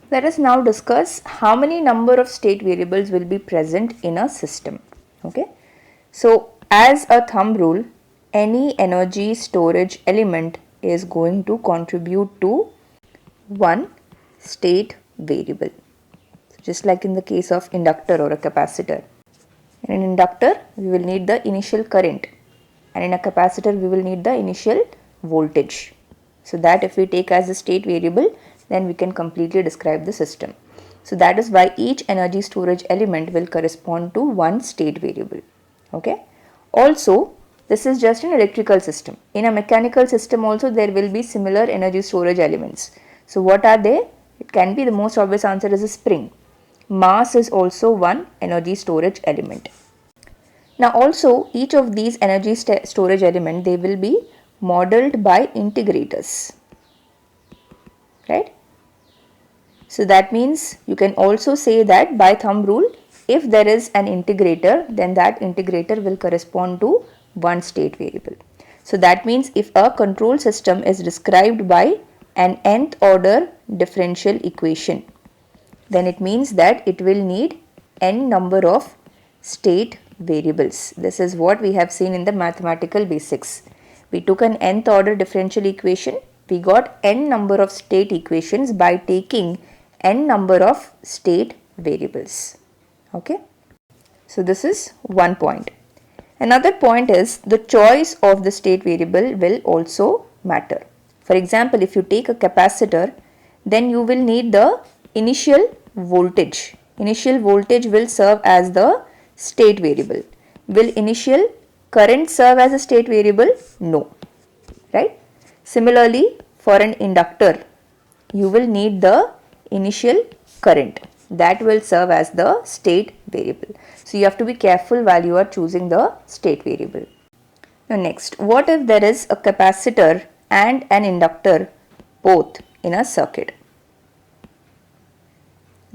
Let us now discuss how many number of state variables will be present in a system. Okay. So as a thumb rule, any energy storage element is going to contribute to one state variable. So just like in the case of inductor or a capacitor. In an inductor, we will need the initial current, and in a capacitor, we will need the initial voltage. So that if we take as a state variable, then we can completely describe the system. So that is why each energy storage element will correspond to one state variable. Okay. Also, this is just an electrical system. In a mechanical system also there will be similar energy storage elements. So what are they? It can be, the most obvious answer is a spring. Mass is also one energy storage element. Now also each of these energy storage element, they will be modeled by integrators, right? So that means you can also say that by thumb rule, if there is an integrator, then that integrator will correspond to one state variable. So that means if a control system is described by an nth order differential equation, then it means that it will need n number of state variables. This is what we have seen in the mathematical basics. We took an nth order differential equation. We got n number of state equations by taking n number of state variables. Okay. So this is one point. Another point is the choice of the state variable will also matter. For example, if you take a capacitor, then you will need the initial voltage. Initial voltage will serve as the state variable. Will initial current serve as a state variable? No. Right? Similarly, for an inductor, you will need the initial current. That will serve as the state variable. So you have to be careful while you are choosing the state variable. Now next, what if there is a capacitor and an inductor both in a circuit?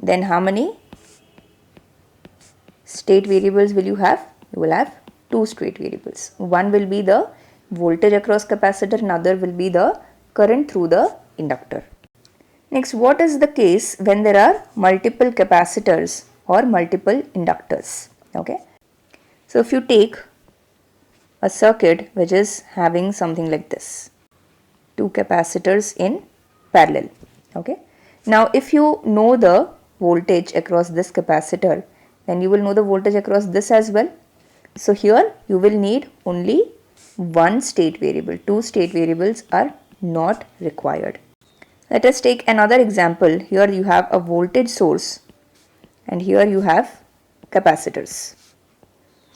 Then how many state variables will you have? You will have two state variables. One will be the voltage across capacitor, another will be the current through the inductor. Next, what is the case when there are multiple capacitors or multiple inductors? Okay. So if you take a circuit which is having something like this, two capacitors in parallel. Okay. Now if you know the voltage across this capacitor, then you will know the voltage across this as well. So here you will need only one state variable. Two state variables are not required. Let us take another example. Here you have a voltage source and here you have capacitors.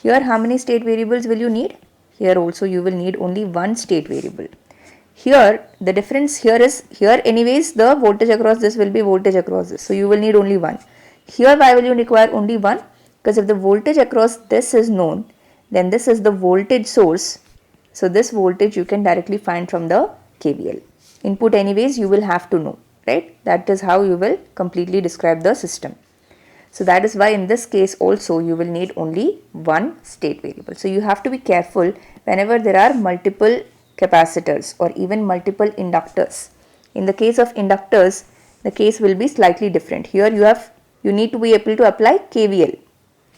Here how many state variables will you need? Here also you will need only one state variable. Here the difference here is, here anyways the voltage across this will be voltage across this. So you will need only one. Here why will you require only one? Because if the voltage across this is known, then this is the voltage source. So this voltage you can directly find from the KVL. Input anyways you will have to know, right? That is how you will completely describe the system. So that is why in this case also you will need only one state variable. So you have to be careful whenever there are multiple capacitors or even multiple inductors. In the case of inductors, the case will be slightly different. Here you need to be able to apply KVL,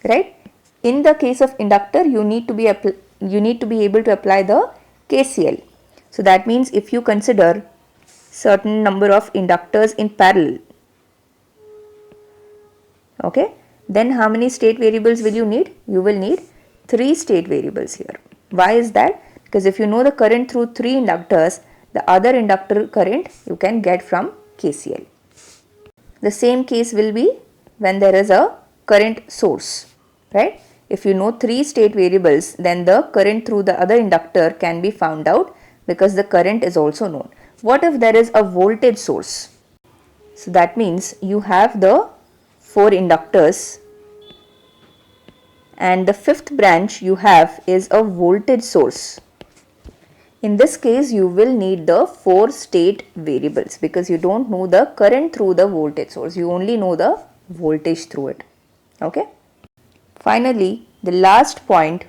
right? In the case of inductor, you need to be able to apply the KCL. So that means if you consider certain number of inductors in parallel, okay, then how many state variables will you need? You will need three state variables here. Why is that? Because if you know the current through three inductors, the other inductor current you can get from KCL. The same case will be when there is a current source, right? If you know three state variables, then the current through the other inductor can be found out because the current is also known. What if there is a voltage source? So that means you have the four inductors and the fifth branch you have is a voltage source. In this case, you will need the four state variables because you don't know the current through the voltage source. You only know the voltage through it. Okay. Finally, the last point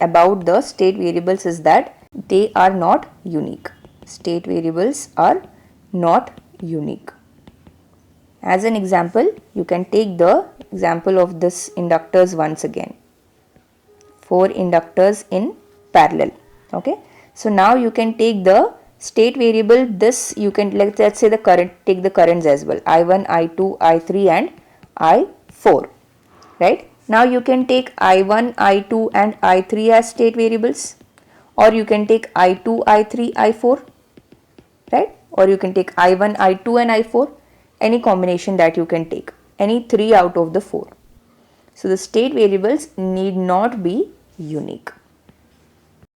about the state variables is that they are not unique. State variables are not unique. As an example, you can take the example of this inductors once again. 4 inductors in parallel. Okay. So now you can take the state variable. This you can, let's say the current, take the currents as well. I1, I2, I3 and I4. Right. Now you can take I1, I2 and I3 as state variables, or you can take I2, I3, I4. Right. Or you can take I1, I2 and I4. Any combination that you can take. Any 3 out of the 4. So the state variables need not be unique.